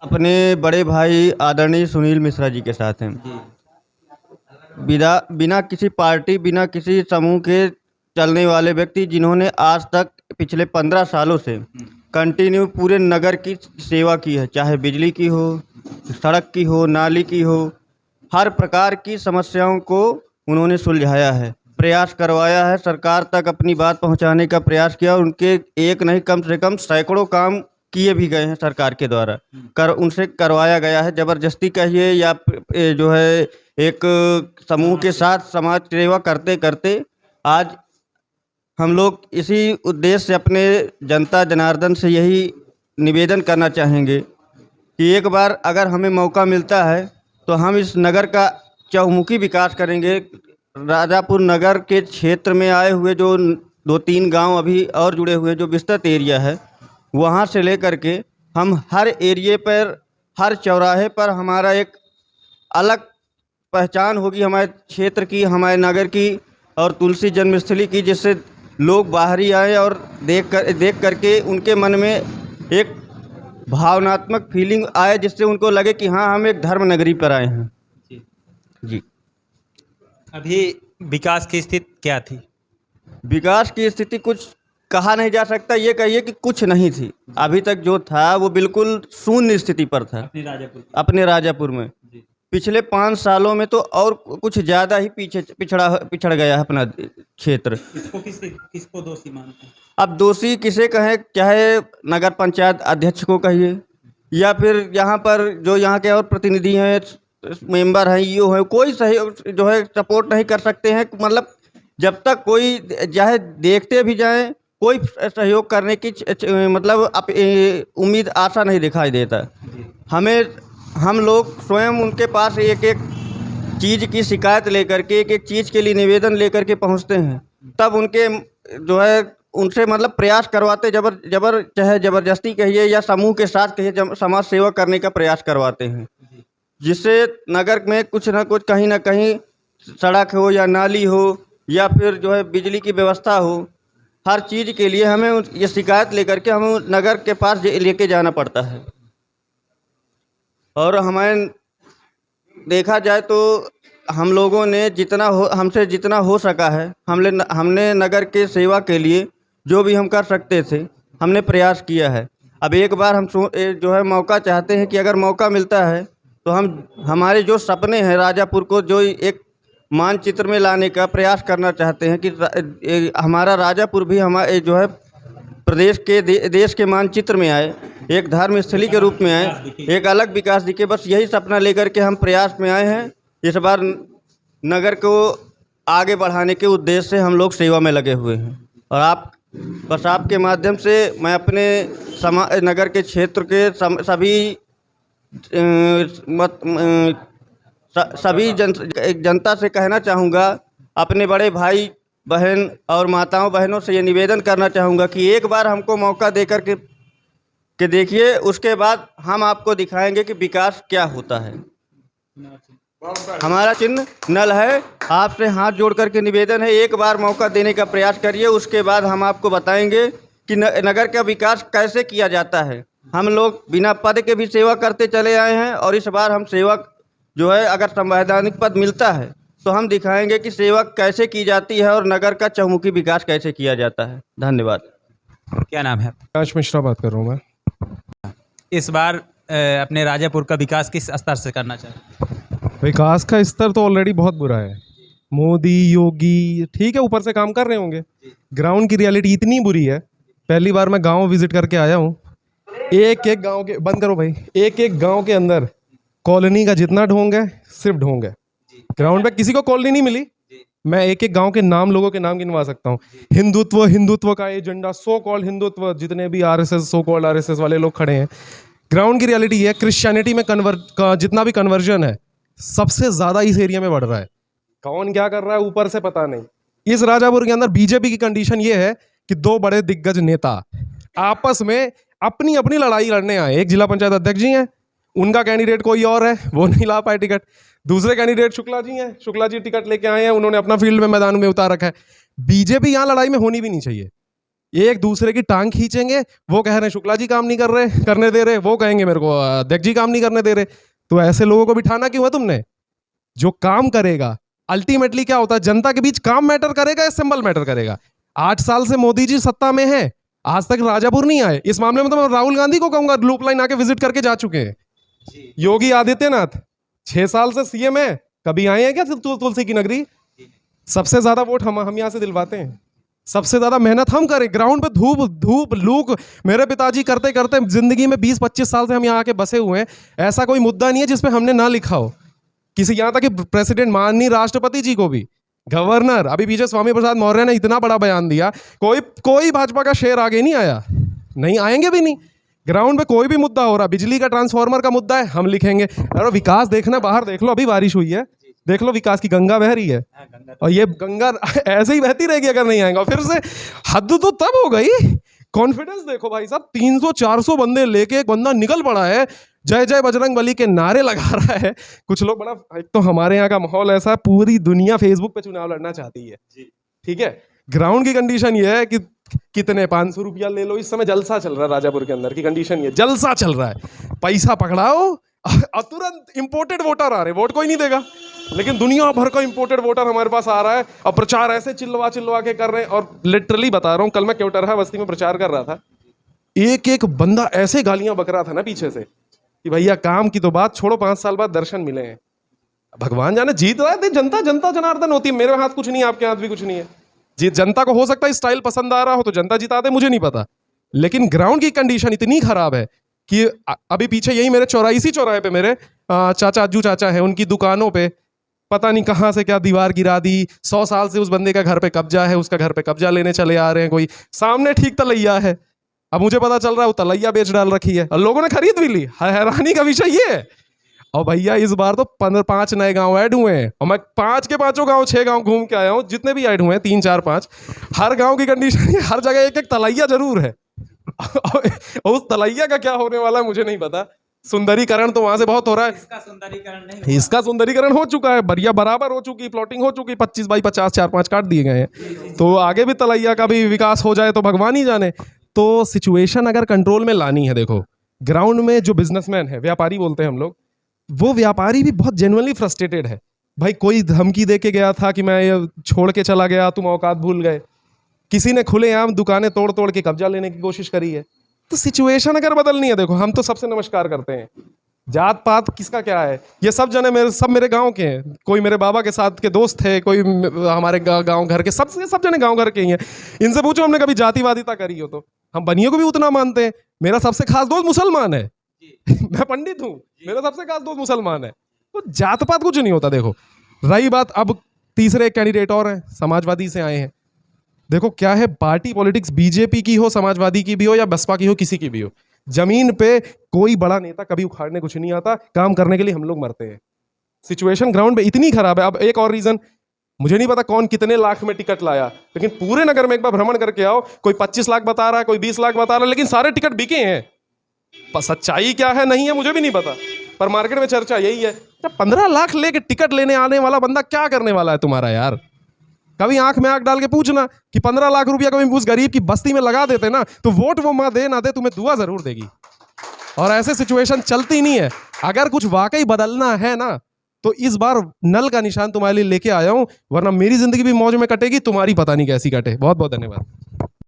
अपने बड़े भाई आदरणीय सुनील मिश्रा जी के साथ हैं। बिना बिना किसी पार्टी, बिना किसी समूह के चलने वाले व्यक्ति, जिन्होंने आज तक पिछले 15 सालों से कंटिन्यू पूरे नगर की सेवा की है, चाहे बिजली की हो, सड़क की हो, नाली की हो, हर प्रकार की समस्याओं को उन्होंने सुलझाया है, प्रयास करवाया है, सरकार तक अपनी बात पहुंचाने का प्रयास किया। उनके एक नहीं, कम से कम सैकड़ों काम किए भी गए हैं सरकार के द्वारा, उनसे करवाया गया है। ज़बरदस्ती कहिए या जो है एक समूह के साथ समाज सेवा करते करते आज हम लोग इसी उद्देश्य से अपने जनता जनार्दन से यही निवेदन करना चाहेंगे कि एक बार अगर हमें मौका मिलता है तो हम इस नगर का चहुमुखी विकास करेंगे। राजापुर नगर के क्षेत्र में आए हुए जो 2-3 गांव अभी और जुड़े हुए जो विस्तृत एरिया है, वहां से लेकर के हम हर एरिए पर, हर चौराहे पर हमारा एक अलग पहचान होगी हमारे क्षेत्र की, हमारे नगर की और तुलसी जन्मस्थली की, जिससे लोग बाहरी आए और देख करके उनके मन में एक भावनात्मक फीलिंग आए, जिससे उनको लगे कि हाँ, हम एक धर्म नगरी पर आए हैं। जी। जी। अभी विकास की स्थिति क्या थी? विकास की स्थिति कुछ कहा नहीं जा सकता, ये कहिए कि कुछ नहीं थी। अभी तक जो था वो बिल्कुल शून्य स्थिति पर था अपने राजापुर में। जी। पिछले 5 सालों में तो और कुछ ज़्यादा ही पिछड़ गया है अपना क्षेत्र। किसको दोषी मानते हैं? अब दोषी किसे कहें, चाहे नगर पंचायत अध्यक्ष को कहिए या फिर यहाँ पर जो यहाँ के और प्रतिनिधि हैं, मेंबर हैं, ईओ हैं, कोई सही जो है सपोर्ट नहीं कर सकते हैं। मतलब जब तक कोई चाहे देखते भी जाएं, कोई सहयोग करने की मतलब उम्मीद, आशा नहीं दिखाई देता। हम लोग स्वयं उनके पास एक एक चीज़ की शिकायत लेकर के, एक एक चीज़ के लिए निवेदन लेकर के पहुंचते हैं, तब उनके जो है उनसे मतलब प्रयास करवाते, चाहे ज़बरदस्ती कहिए या समूह के साथ कहिए, समाज सेवा करने का प्रयास करवाते हैं, जिससे नगर में कुछ ना कुछ, कहीं ना कहीं सड़क हो या नाली हो या फिर जो है बिजली की व्यवस्था हो, हर चीज़ के लिए हमें ये शिकायत लेकर के हमें नगर के पास लेके जाना पड़ता है। और हमें देखा जाए तो हम लोगों ने हमसे जितना हो सका है, हमने नगर के सेवा के लिए जो भी हम कर सकते थे, हमने प्रयास किया है। अब एक बार हम जो है मौका चाहते हैं कि अगर मौका मिलता है तो हम हमारे जो सपने हैं राजापुर को जो एक मानचित्र में लाने का प्रयास करना चाहते हैं कि हमारा राजापुर भी हमारे जो है प्रदेश के देश के मानचित्र में आए, एक धर्म स्थली के रूप में आए, एक अलग विकास दिखे। बस यही सपना लेकर के हम प्रयास में आए हैं। इस बार नगर को आगे बढ़ाने के उद्देश्य से हम लोग सेवा में लगे हुए हैं। और बस आपके माध्यम से मैं अपने नगर के क्षेत्र के सभी जनता से कहना चाहूँगा, अपने बड़े भाई बहन और माताओं बहनों से ये निवेदन करना चाहूँगा कि एक बार हमको मौका देकर के देखिए, उसके बाद हम आपको दिखाएंगे कि विकास क्या होता है। हमारा चिन्ह नल है। आपसे हाथ जोड़ करके निवेदन है, एक बार मौका देने का प्रयास करिए, उसके बाद हम आपको बताएंगे कि नगर का विकास कैसे किया जाता है। हम लोग बिना पद के भी सेवा करते चले आए हैं और इस बार हम सेवा जो है, अगर संवैधानिक पद मिलता है तो हम दिखाएंगे कि सेवा कैसे की जाती है और नगर का चहुमुखी विकास कैसे किया जाता है। धन्यवाद। क्या नाम है? आकाश मिश्रा बात कर रहा हूँ मैं। इस बार अपने राजापुर का विकास किस स्तर से करना चाहते हैं? विकास का स्तर तो ऑलरेडी बहुत बुरा है। मोदी, योगी ठीक है, ऊपर से काम कर रहे होंगे, ग्राउंड की रियलिटी इतनी बुरी है। पहली बार मैं गांव विजिट करके आया हूँ, एक एक गांव के, बंद करो भाई, एक एक गांव के अंदर कॉलोनी का जितना ढोंग है, सिर्फ ढोंग है। ग्राउंड पे किसी को कॉलोनी नहीं मिली। मैं एक एक गांव के नाम, लोगों के नाम गिनवा सकता हूँ। हिंदुत्व का एजेंडा, सो कॉल्ड हिंदुत्व, जितने भी आरएसएस, सो कॉल्ड आरएसएस वाले लोग खड़े हैं। ग्राउंड की रियलिटी है, क्रिश्चियनिटी में जितना भी कन्वर्जन है, सबसे ज्यादा इस एरिया में बढ़ रहा है। कौन क्या कर रहा है ऊपर से पता नहीं। इस राजापुर के अंदर बीजेपी की कंडीशन ये है कि 2 बड़े दिग्गज नेता आपस में अपनी अपनी लड़ाई लड़ने आए। एक जिला पंचायत अध्यक्ष जी हैं, उनका कैंडिडेट कोई और है, वो नहीं ला पाए टिकट। दूसरे कैंडिडेट शुक्ला जी हैं, शुक्ला जी टिकट लेके आए हैं, उन्होंने अपना फील्ड में मैदान में उतार रखा है। बीजेपी यहाँ लड़ाई में होनी भी नहीं चाहिए। एक दूसरे की टांग खींचेंगे। वो कह रहे हैं शुक्ला जी काम नहीं कर रहे, करने दे रहे, वो कहेंगे मेरे को अध्यक्ष जी काम नहीं करने दे रहे। तो ऐसे लोगों को बिठाना क्यों है तुमने? जो काम करेगा, अल्टीमेटली क्या होता है, जनता के बीच काम मैटर करेगा या सिंबल मैटर करेगा? 8 साल से मोदी जी सत्ता में है, आज तक राजापुर नहीं आए। इस मामले में तो मैं राहुल गांधी को कहूंगा, लूप लाइन आके विजिट करके जा चुके हैं। योगी आदित्यनाथ 6 साल से सीएम है, कभी आए हैं क्या तुलसी की नगरी? सबसे ज्यादा वोट हम यहाँ से दिलवाते हैं, सबसे ज्यादा मेहनत हम करें ग्राउंड पे, धूप लूक मेरे पिताजी करते करते जिंदगी में 20-25 साल से हम यहाँ आके बसे हुए हैं। ऐसा कोई मुद्दा नहीं है जिसपे हमने ना लिखा हो। किसी यहाँ तक कि प्रेसिडेंट, माननीय राष्ट्रपति जी को भी, गवर्नर, अभी पीछे स्वामी प्रसाद मौर्य ने इतना बड़ा बयान दिया, कोई भाजपा का शेर आगे नहीं आया, नहीं आएंगे भी नहीं। ग्राउंड पे कोई भी मुद्दा हो रहा, बिजली का ट्रांसफार्मर का मुद्दा है, हम लिखेंगे। अरे विकास देखना, बाहर देख लो, अभी बारिश हुई है, देख लो विकास की गंगा बह रही है, और ये गंगा ऐसे ही बहती रहेगी अगर नहीं आएगा। फिर से हद तो तब हो गई, कॉन्फिडेंस देखो भाई साहब, 300-400 बंदे लेके एक बंदा निकल पड़ा है, जय जय बजरंग बली के नारे लगा रहा है। कुछ लोग बड़ा, एक तो हमारे यहाँ का माहौल ऐसा, पूरी दुनिया फेसबुक पे चुनाव लड़ना चाहती है, ठीक है। ग्राउंड की कंडीशन ये है कि कितने 500 रुपया ले लो, इस समय जलसा चल रहा है राजापुर के अंदर की कंडीशन ये, जलसा चल रहा है, पैसा पकड़ाओ और तुरंत इंपोर्टेड वोटर आ रहे, वोट कोई नहीं देगा, लेकिन दुनिया भर का इंपोर्टेड वोटर हमारे पास आ रहा है, और प्रचार ऐसे चिल्लवा के कर रहे हैं। और लिटरली बता रहा हूँ, कल मैं क्योटरहा बस्ती में प्रचार कर रहा था, एक बंदा ऐसे गालियां बक रहा था ना पीछे से कि भैया काम की तो बात छोड़ो, 5 साल बाद दर्शन मिले हैं। भगवान जाने, जीत रहा है जनता जनार्दन होती है, मेरे हाथ कुछ नहीं है, आपके हाथ भी कुछ नहीं है। जी, जनता को हो सकता है स्टाइल पसंद आ रहा हो तो जनता जिता दे, मुझे नहीं पता, लेकिन ग्राउंड की कंडीशन इतनी खराब है कि अभी पीछे यही मेरे इसी चौराहे पे मेरे चाचा, अज्जू चाचा है, उनकी दुकानों पे पता नहीं कहां से क्या दीवार गिरा दी। 100 साल से उस बंदे का घर पे कब्जा है, उसका घर पे कब्जा लेने चले आ रहे हैं। कोई सामने ठीक तलैया है, अब मुझे पता चल रहा है वो तलैया बेच डाल रखी है, और लोगों ने खरीद भी ली। हैरानी का विषय ये है। और भैया इस बार तो 5 नए गांव ऐड हुए हैं, और मैं 5 के 5 गांव 6 गांव घूम के आया हूँ, जितने भी ऐड हुए हैं 3, 4, 5, हर गांव की कंडीशन, हर जगह एक तलैया जरूर है। और उस तलैया का क्या होने वाला है मुझे नहीं पता। सुंदरीकरण तो वहां से बहुत हो रहा है, इसका सुंदरीकरण हो चुका है, बढ़िया बराबर हो चुकी, प्लॉटिंग हो चुकी, 25 बाई 50 4-5 काट दिए गए हैं, तो आगे भी तलैया का भी विकास हो जाए तो भगवान ही जाने। तो सिचुएशन अगर कंट्रोल में लानी है, देखो ग्राउंड में जो बिजनेसमैन है, व्यापारी बोलते हैं हम लोग, वो व्यापारी भी बहुत जेन्युइनली फ्रस्ट्रेटेड है। भाई कोई धमकी दे के गया था कि मैं ये छोड़ के चला गया, तुम औकात भूल गए, किसी ने खुलेआम दुकानें तोड़ के कब्जा लेने की कोशिश करी है। तो सिचुएशन अगर बदलनी है, देखो हम तो सबसे नमस्कार करते हैं, जात पात किसका क्या है, ये सब जने सब मेरे गांव के हैं, कोई मेरे बाबा के साथ के दोस्त थे, कोई हमारे गांव घर के, सब जने गांव घर के ही हैं। इनसे पूछो हमने कभी जातिवादिता करी हो तो, हम बनियों को भी उतना मानते हैं। मेरा सबसे खास दोस्त मुसलमान है, मैं पंडित हूँ, मेरा सबसे खास दोस्त मुसलमान है, तो जात पात कुछ नहीं होता। देखो रही बात, अब तीसरे कैंडिडेट और हैं, समाजवादी से आए हैं। देखो क्या है, पार्टी पॉलिटिक्स बीजेपी की हो, समाजवादी की भी हो, या बसपा की हो, किसी की भी हो, जमीन पे कोई बड़ा नेता कभी उखाड़ने कुछ नहीं आता, काम करने के लिए हम लोग मरते हैं। सिचुएशन ग्राउंड पे इतनी खराब है। अब एक और रीजन, मुझे नहीं पता कौन कितने लाख में टिकट लाया, लेकिन पूरे नगर में एक बार भ्रमण करके आओ, कोई 25 लाख बता रहा है, कोई 20 लाख बता रहा है, लेकिन सारे टिकट बिके हैं। सच्चाई क्या है नहीं है मुझे भी नहीं पता, पर मार्केट में चर्चा यही है। 15 लाख लेके टिकट लेने आने वाला बंदा क्या करने वाला है तुम्हारा यार? कभी आंख में आंख डाल के पूछना कि 15 लाख रुपया कभी उस गरीब की बस्ती में लगा देते ना, तो वोट वो मां दे ना दे, तुम्हें दुआ जरूर देगी। और ऐसे सिचुएशन चलती नहीं है। अगर कुछ वाकई बदलना है ना, तो इस बार नल का निशान तुम्हारे लिए लेके आया हूं, वरना मेरी जिंदगी भी मौज में कटेगी, तुम्हारी पता नहीं कैसी कटे। बहुत बहुत धन्यवाद।